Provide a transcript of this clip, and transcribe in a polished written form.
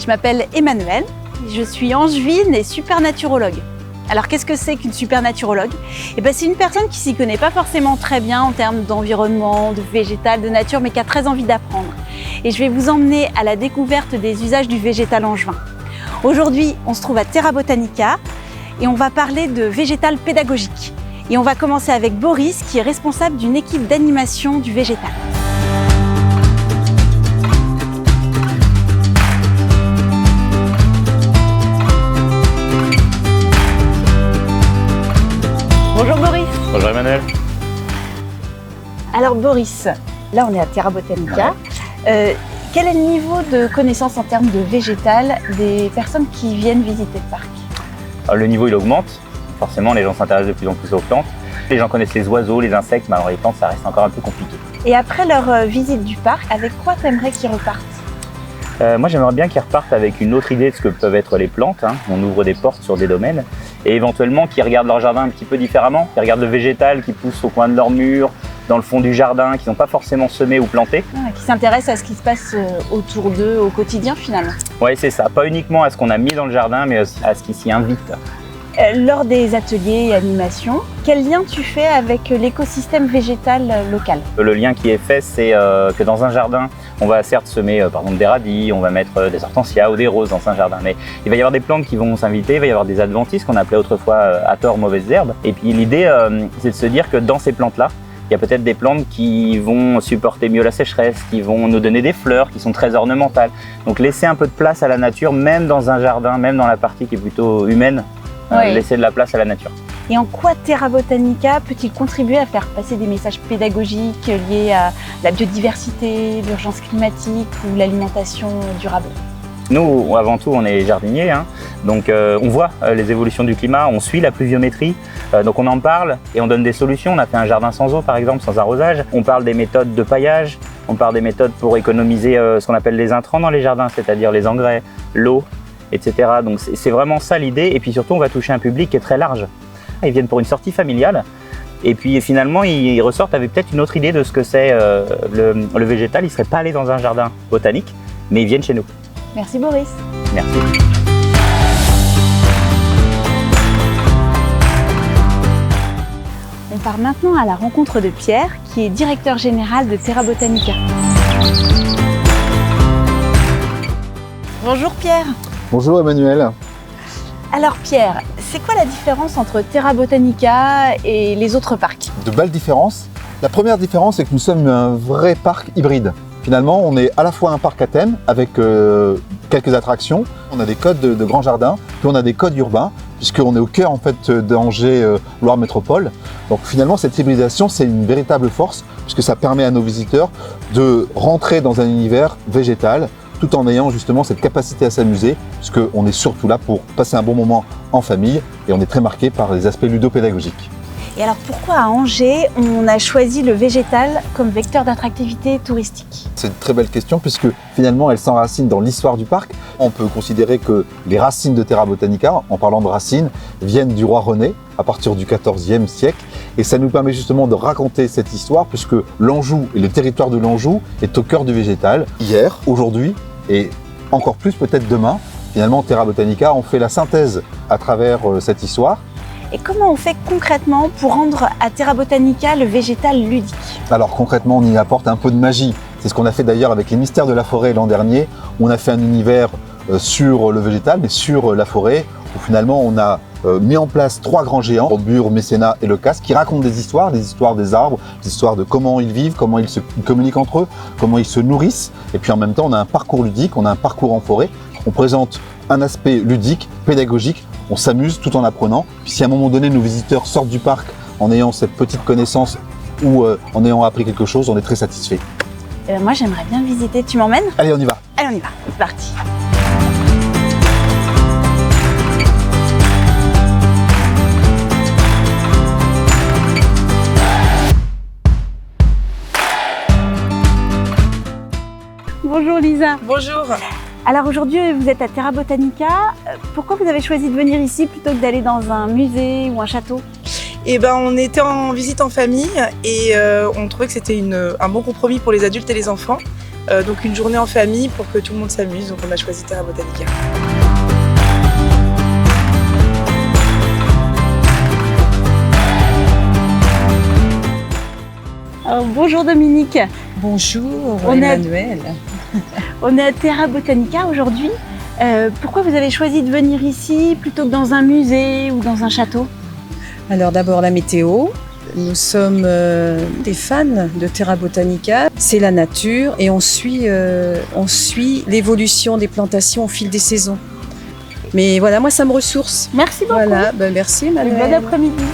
Je m'appelle Emmanuelle, je suis angevine et supernaturologue. Alors qu'est-ce que c'est qu'une supernaturologue? C'est une personne qui s'y connaît pas forcément très bien en termes d'environnement, de végétal, de nature, mais qui a très envie d'apprendre. Et je vais vous emmener à la découverte des usages du végétal angevin. Aujourd'hui, on se trouve à Terra Botanica et on va parler de végétal pédagogique. Et on va commencer avec Boris, qui est responsable d'une équipe d'animation du végétal. Bonjour Boris. Bonjour Emmanuel. Alors Boris, là on est à Terra Botanica. Quel est le niveau de connaissance en termes de végétal des personnes qui viennent visiter le parc? Alors, le niveau il augmente, forcément les gens s'intéressent de plus en plus aux plantes. Les gens connaissent les oiseaux, les insectes, mais alors les plantes ça reste encore un peu compliqué. Et après leur visite du parc, avec quoi tu aimerais qu'ils repartent? Moi j'aimerais bien qu'ils repartent avec une autre idée de ce que peuvent être les plantes. On ouvre des portes sur des domaines et éventuellement qu'ils regardent leur jardin un petit peu différemment. Qu'ils regardent le végétal qui pousse au coin de leur mur, dans le fond du jardin, qui n'ont pas forcément semé ou planté. Qui s'intéressent à ce qui se passe autour d'eux au quotidien finalement. Oui c'est ça, pas uniquement à ce qu'on a mis dans le jardin mais aussi à ce qui s'y invite. Lors des ateliers et animations, quel lien tu fais avec l'écosystème végétal local? Le lien qui est fait, c'est que dans un jardin, on va certes semer par exemple des radis, on va mettre des hortensias ou des roses dans un jardin, mais il va y avoir des plantes qui vont s'inviter, il va y avoir des adventices qu'on appelait autrefois à tort mauvaises herbes. Et puis l'idée, c'est de se dire que dans ces plantes-là, il y a peut-être des plantes qui vont supporter mieux la sécheresse, qui vont nous donner des fleurs, qui sont très ornementales. Donc laisser un peu de place à la nature, même dans un jardin, même dans la partie qui est plutôt humaine. Oui. Laisser de la place à la nature. Et en quoi Terra Botanica peut-il contribuer à faire passer des messages pédagogiques liés à la biodiversité, l'urgence climatique ou l'alimentation durable? Nous, avant tout, on est jardiniers, donc on voit les évolutions du climat, on suit la pluviométrie, donc on en parle et on donne des solutions. On a fait un jardin sans eau, par exemple, sans arrosage. On parle des méthodes de paillage, on parle des méthodes pour économiser ce qu'on appelle les intrants dans les jardins, c'est-à-dire les engrais, l'eau, etc. Donc c'est vraiment ça l'idée. Et puis surtout, on va toucher un public qui est très large. Ils viennent pour une sortie familiale. Et puis finalement, ils ressortent avec peut-être une autre idée de ce que c'est le végétal. Ils ne seraient pas allés dans un jardin botanique, mais ils viennent chez nous. Merci Boris. Merci. On part maintenant à la rencontre de Pierre, qui est directeur général de Terra Botanica. Bonjour Pierre. Bonjour Emmanuel. Alors Pierre, c'est quoi la différence entre Terra Botanica et les autres parcs? De belles différences. La première différence, c'est que nous sommes un vrai parc hybride. Finalement, on est à la fois un parc à thème avec quelques attractions. On a des codes de grands jardins, puis on a des codes urbains, puisqu'on est au cœur en fait d'Angers Loire Métropole. Donc finalement, cette hybridation, c'est une véritable force, puisque ça permet à nos visiteurs de rentrer dans un univers végétal, tout en ayant justement cette capacité à s'amuser, puisqu'on est surtout là pour passer un bon moment en famille et on est très marqué par les aspects ludopédagogiques. Et alors pourquoi à Angers, on a choisi le végétal comme vecteur d'attractivité touristique? C'est une très belle question puisque finalement elle s'enracine dans l'histoire du parc. On peut considérer que les racines de Terra Botanica, en parlant de racines, viennent du roi René à partir du XIVe siècle et ça nous permet justement de raconter cette histoire puisque l'Anjou et le territoire de l'Anjou est au cœur du végétal. Hier, aujourd'hui et encore plus peut-être demain, finalement Terra Botanica on fait la synthèse à travers cette histoire. Et comment on fait concrètement pour rendre à Terra Botanica le végétal ludique? Alors concrètement, on y apporte un peu de magie. C'est ce qu'on a fait d'ailleurs avec les Mystères de la Forêt l'an dernier. On a fait un univers sur le végétal, mais sur la forêt, où finalement on a mis en place 3 grands géants, le Bure, Mécénat et le Casque, qui racontent des histoires des arbres, des histoires de comment ils vivent, comment ils se communiquent entre eux, comment ils se nourrissent. Et puis en même temps, on a un parcours ludique, on a un parcours en forêt. On présente un aspect ludique, pédagogique, on s'amuse tout en apprenant. Puis si à un moment donné, nos visiteurs sortent du parc en ayant cette petite connaissance ou en ayant appris quelque chose, on est très satisfait. Moi, j'aimerais bien visiter. Tu m'emmènes? Allez, on y va. Allez, on y va. C'est parti. Bonjour Lisa. Bonjour. Alors aujourd'hui, vous êtes à Terra Botanica. Pourquoi vous avez choisi de venir ici plutôt que d'aller dans un musée ou un château? On était en visite en famille et on trouvait que c'était un bon compromis pour les adultes et les enfants. donc une journée en famille pour que tout le monde s'amuse. Donc on a choisi Terra Botanica. Alors, bonjour Dominique. Bonjour On est- Emmanuel. On est à Terra Botanica aujourd'hui. Pourquoi vous avez choisi de venir ici plutôt que dans un musée ou dans un château? Alors d'abord la météo. Nous sommes des fans de Terra Botanica. C'est la nature et on suit l'évolution des plantations au fil des saisons. Mais voilà, moi ça me ressource. Merci beaucoup. Voilà, ben merci Et Emmanuel. bon après-midi.